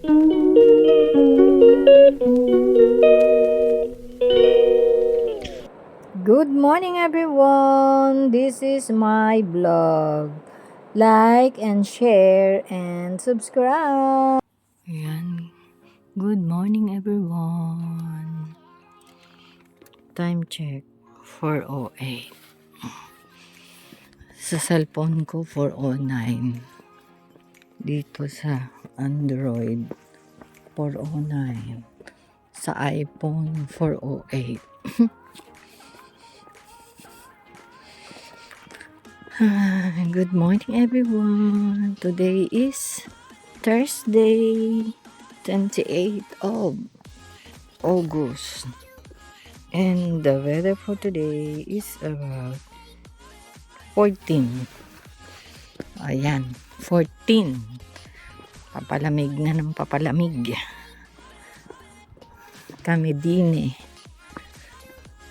Good morning everyone! This is my vlog. Like and share and subscribe. Ayan. Good morning everyone. Time check 4:08. Sa cellphone ko 4:09. Dito sa Android 4:09. Sa iPhone 4:08. Good morning everyone. Today is Thursday, 28th of August. And the weather for today is 14. Ayan, 14. Papalamig na ng papalamig. Kami din eh.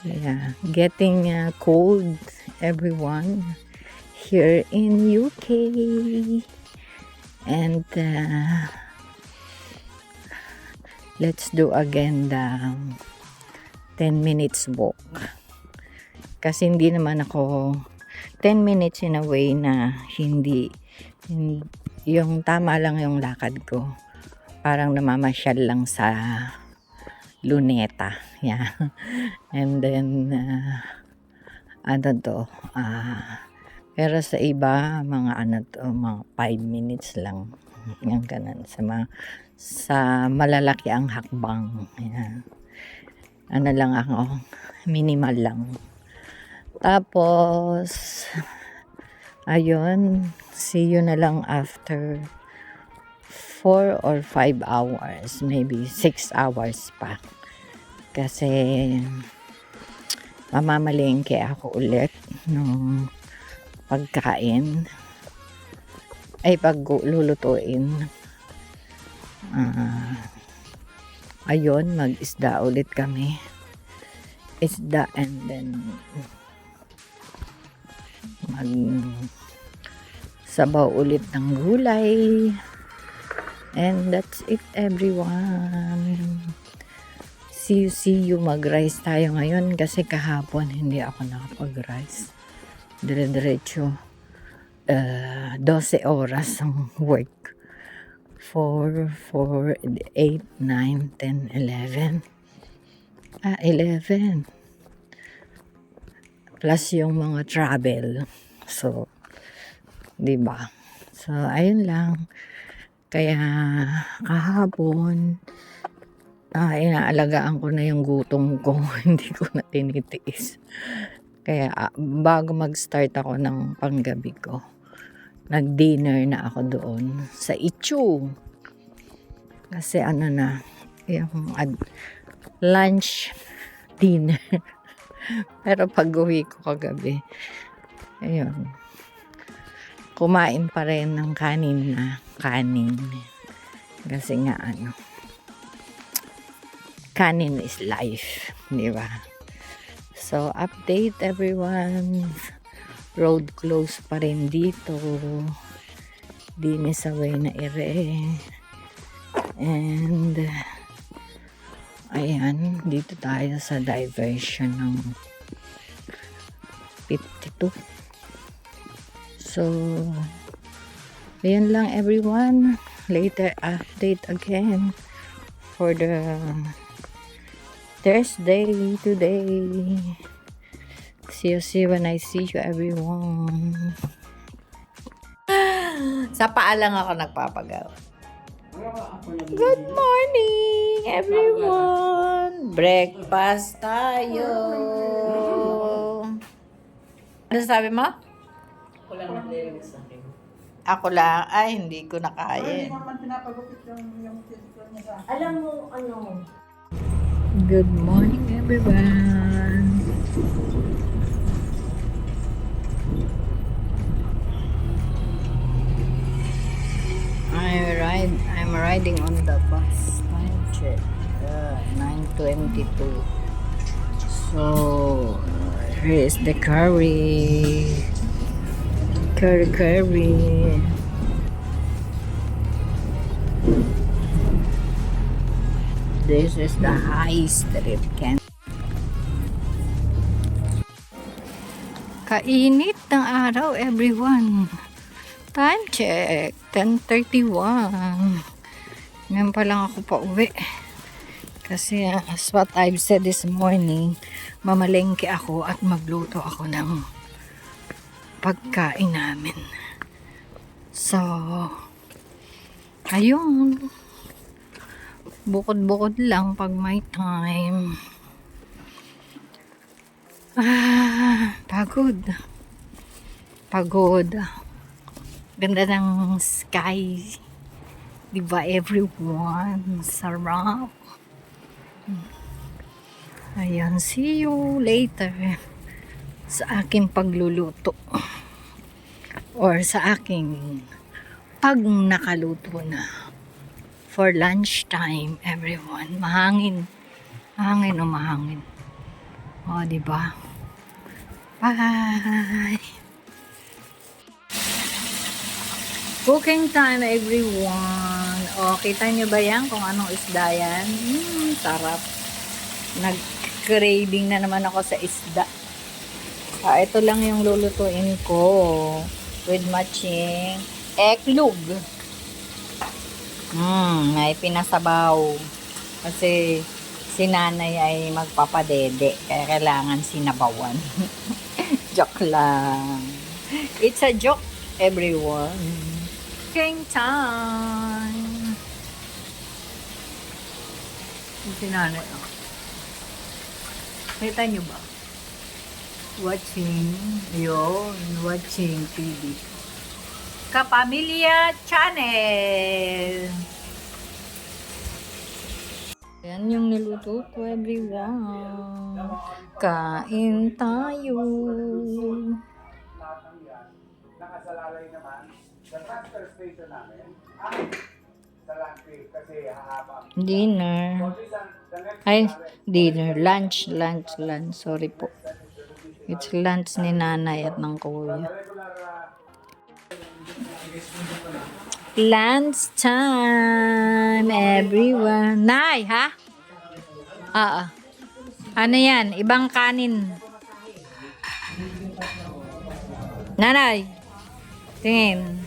Yeah, getting cold everyone here in UK. And let's do again the 10 minutes walk. Kasi hindi naman ako 10 minutes in a way na hindi yung tama lang yung lakad ko. Parang namamasyal lang sa Luneta. Yeah. And then pero sa iba mga mga 5 minutes lang. Yung ganun sa malalaki ang hakbang. Yeah. Lang ako, minimal lang. Tapos ayun, see you na lang after 4 or 5 hours, maybe 6 hours pa. Kasi mamamalengke ako ulit nung pagkain ay paglulutuin. Ayun, mag-isda ulit kami. Isda and then sabaw ulit ng gulay. And that's it everyone. See you. Mag-rice tayo ngayon kasi kahapon hindi ako nakapag-rice. Dire-diretso 12 oras ang work. 4, 8, 9, 10, 11. 11. Plus yung mga travel. So, 'di ba? So, ayun lang. Kaya kahapon inaalagaan ko na yung gutom ko. Hindi ko na tinitiis. Kaya bago mag-start ako ng panggabi ko, nag-dinner na ako doon sa Ichu. Kasi yung lunch, dinner. Pero pag-uwi ko kagabi, ayun, kumain pa rin ng kanin. Kasi nga kanin is life, di ba? So, update everyone. Road close pa rin dito. Dinisaway na ere. And ayan, dito tayo sa diversion ng 52. So, ayan lang everyone. Later update again for the Thursday today. See you when I see you everyone. Sa paa lang ako nagpapagawa. Good morning everyone. Breakfast tayo. Ano sabi mo? Ako lang naglilinis sa akin. Ako lang, ay hindi ko na kaya. Alam mo, Good morning everyone. I'm riding on the bus. Time check 9:22. So here is the curry. This is the high street, Ken. Kainit ng araw, everyone. Time check, 10:31. Ngayon pa lang ako pa uwi. Kasi as what I've said this morning, mamalengke ako at magluto ako ng pagkain namin. So, ayun. Bukod-bukod lang pag may time. Pagod. Pagod. Ganda ng sky. Diba everyone? Sarap. Ayan, see you later sa aking pagluluto. Or sa aking pag nakaluto na. For lunchtime, everyone. Mahangin. Mahangin o mahangin. O, diba? Bye! Cooking time, everyone. O, kita nyo ba yan kung anong isda yan? Sarap. Nag-craving na naman ako sa isda. Ito lang yung lulutuin ko. With matching eklug. May pinasabaw. Kasi si nanay ay magpapadede. Kaya kailangan sinabawan. Joke lang. It's a joke, everyone. Cooking time. Si nanay. Kita nyo ba? Watching TV. Kapamilya Channel. Yan yung niluto ko, everyone. Kain tayo. Nakasalalay naman sa transfer station namin sa landfill kasi hahaba. Dinner. Ay, dinner. Lunch. Sorry po. It's lunch ni nanay at ng kuya. Lunch time, everyone. Nay, ha? Ano yan? Ibang kanin. Nanay. Tingin.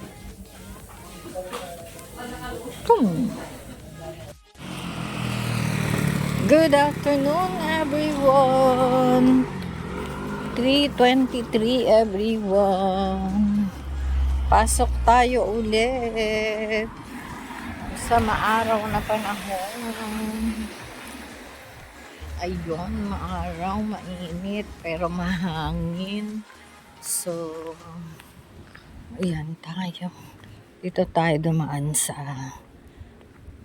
Good afternoon, everyone. 3:23, everyone. Pasok tayo ulit sa maaraw na panahon. Ayun, maaraw, mainit, pero mahangin. So, ayan tayo. Dito tayo dumaan sa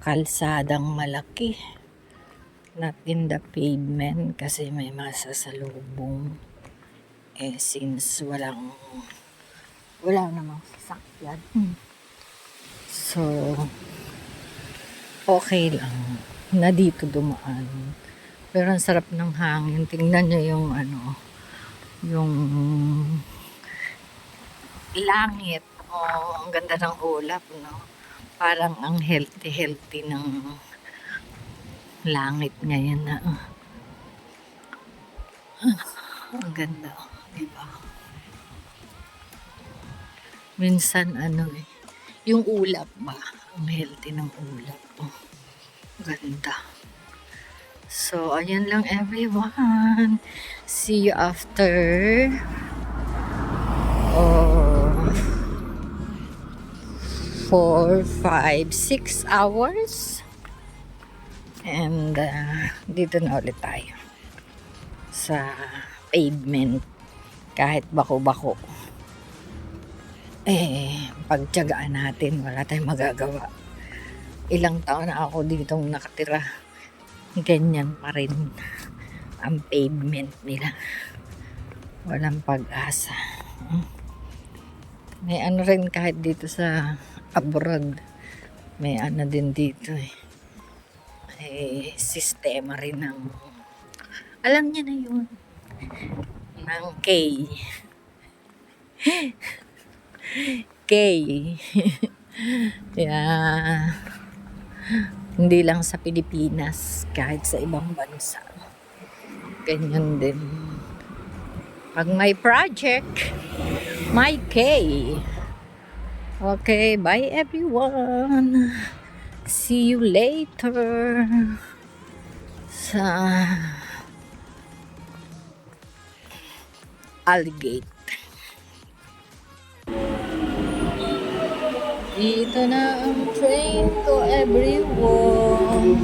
kalsadang malaki. Not in the pavement kasi may masasalubong. Since wala namang sasakyan. So, okay lang na dito dumaan. Pero ang sarap ng hangin. Tingnan nyo yung yung langit. Ang ganda ng ulap, no? Parang ang healthy ng langit ngayon na. Ang ganda, diba? Minsan yung ulap ba? Ang healthy ng ulap. Ganda. So, ayan lang everyone. See you after 4, 5, 6 hours. And dito na ulit tayo sa pavement. Kahit bako-bako. Pagtiyagaan natin, wala tayong magagawa. Ilang taon na ako ditong nakatira. Ganyan pa rin ang pavement nila. Walang pag-asa. May rin kahit dito sa abroad. May din dito sistema rin ng alam niya na yun ng K. Yeah. Hindi lang sa Pilipinas, kahit sa ibang bansa. Ganyan din. Pag may project, may K. Okay, bye everyone. See you later sa Algate. Dito na ang train to everyone.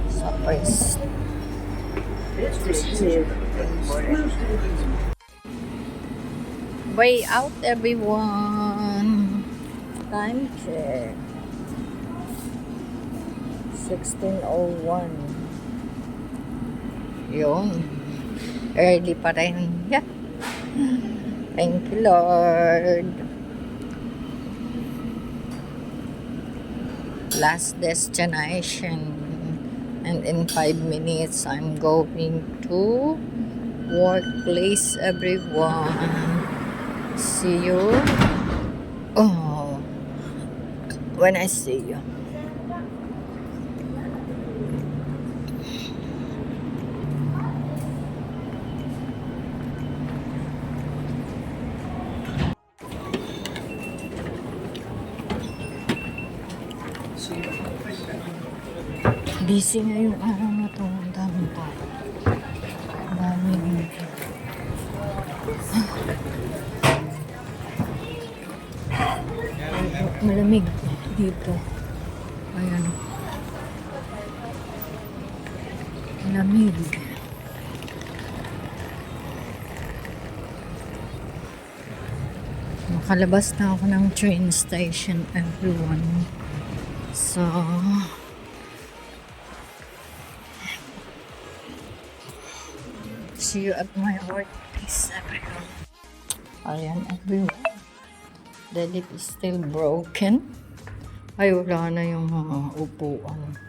Sa first. Way out everyone. Time check. 16:01. Yun. Early pa rin. Yeah. Thank you, Lord. Last destination. And in 5 minutes, I'm going to workplace, everyone. See you. Oh, when I see you. Busy na yung araw na to. Ang daming tao. Ang daming malamig dito. Ayan. Malamig. Makalabas na ako ng train station, everyone. So, see you at my workplace, everyone. Ayan, everyone. The lift is still broken. Ay, wala na yung mga upuan.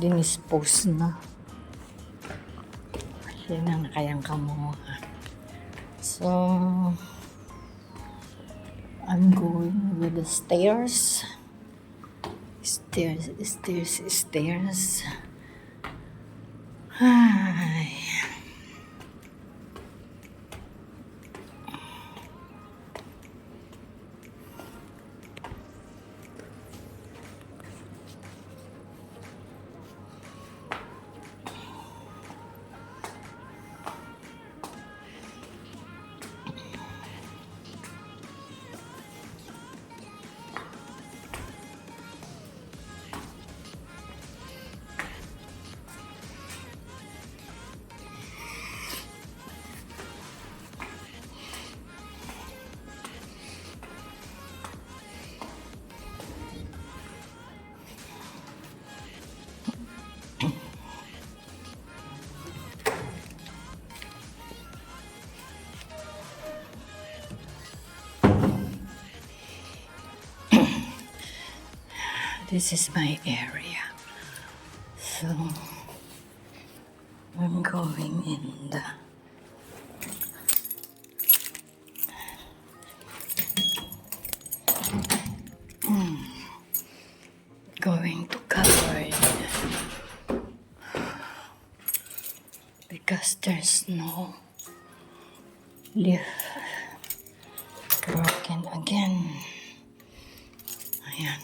Dinispose na. Yan ang nakayang kamuha. So, I'm going with the stairs. Stairs. Ay. This is my area. So, I'm going in the going to cover it because there's no lift. Broken again. Ayan.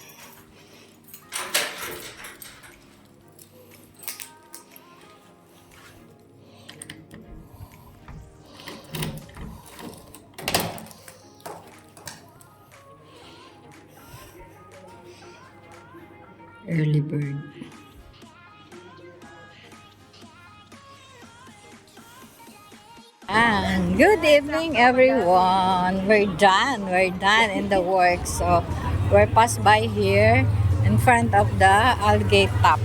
Early bird. And good evening, everyone. We're done in the work. So we're passed by here in front of the Algate Top.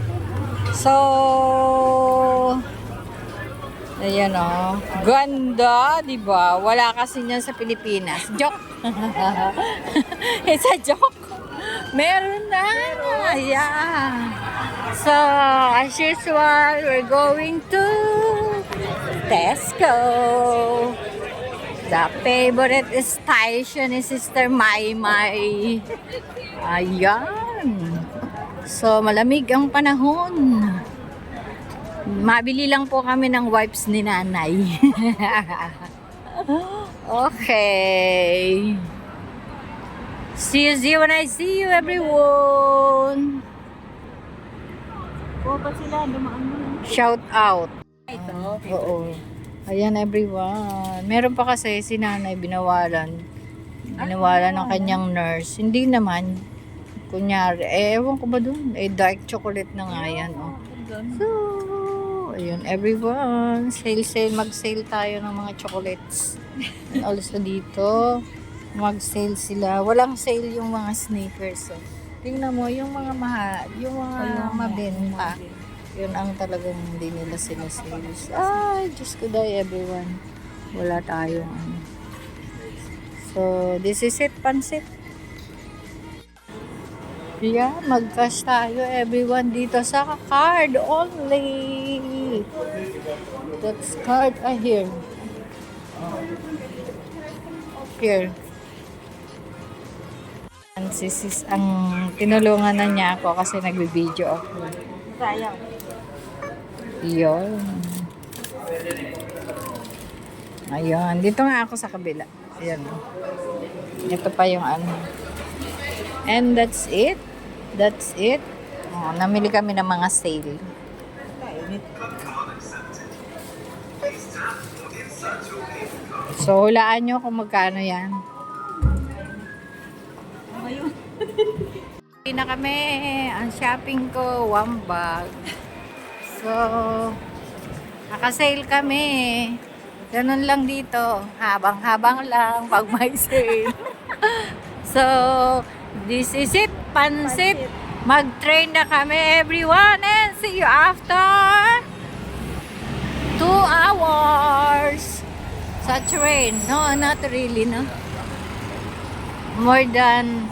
So ayan o. Ganda, di ba? Wala kasi niyan sa Pilipinas. Joke. It's a joke. Meron na. Yeah. So, as usual, we're going to Tesco. The favorite station ni Sister Maymay. Ayan. So, malamig ang panahon. Mabili lang po kami ng wipes ni nanay. Okay. See you when I see you, everyone. Oo, pa sila, dumaan mo. Shout out. Ito. Oo. Ayan, everyone. Meron pa kasi si nanay binawalan. Binawalan ng kanyang nurse. Hindi naman. Kunyari, ewan ko ba dun? Dark chocolate na nga yan. Oh. So, ayun, everyone. Sale. Mag-sale tayo ng mga chocolates. And also dito, mag-sale sila. Walang sale yung mga sneakers. Oh. Tingnan mo, yung mga yung mga mabenta. Yun ang talagang hindi nila sinasales. Ay, Diyos ko dahil everyone. Wala tayong ano. So, this is it, pansit. Yeah, mag-cash tayo everyone dito sa card only. That's card here. Here. And sis ang tinulungan na niya ako kasi nagbi-video ako. Sayang. Yun. Ayun. Dito nga ako sa kabila. Ayan. Ito pa yung ano. And that's it. That's it. Oh, namili kami ng mga sale. So, hulaan nyo kung magkano yan. Ayun. Hindi na kami. Ang shopping ko, 1 bag. So, nakasale kami. Ganun lang dito. Habang-habang lang pag may sale. So, this is it. Pansit. Mag-train na kami everyone and see you after 2 hours sa train. No, not really, no? More than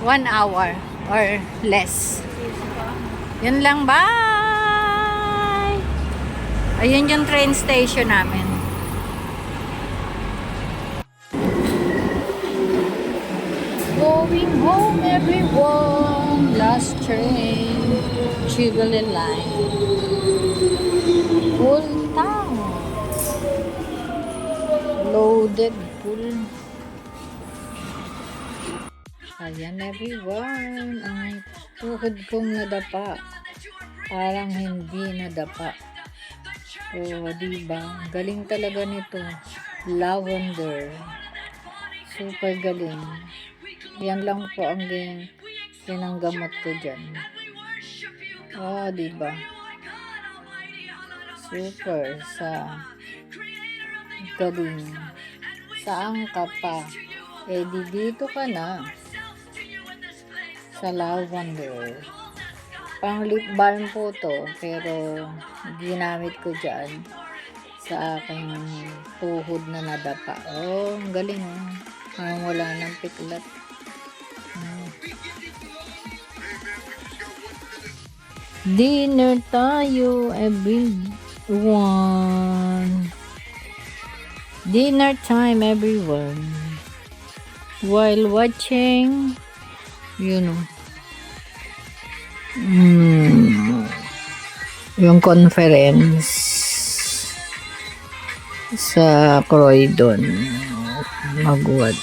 1 hour or less. Yun lang, bye! Ayun yung train station namin. Going home, everyone. Last train. Jubilee line. Full town. Loaded full. Ayan, everyone. Ang tuhod kong nadapa. Parang hindi nadapa. O, diba? Galing talaga nito. Lavender. Super galing. Yan lang po ang pinanggamot ko dyan. Oh, diba? Super sa galing. Saan ka pa? Eh, dito ka na. Sa lavender. Pang lip balm po to. Pero, ginamit ko dyan sa aking tuhod na nadapa. Oh, ang galing oh. Parang wala ng piklat. Dinner tayo, everyone. Dinner time, everyone. While watching, you know, yung conference sa Croydon. Magwad.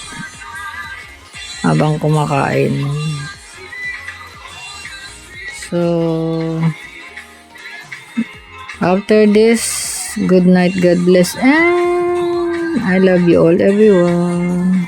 Habang kumakain. So, after this, good night, God bless, and I love you all, everyone.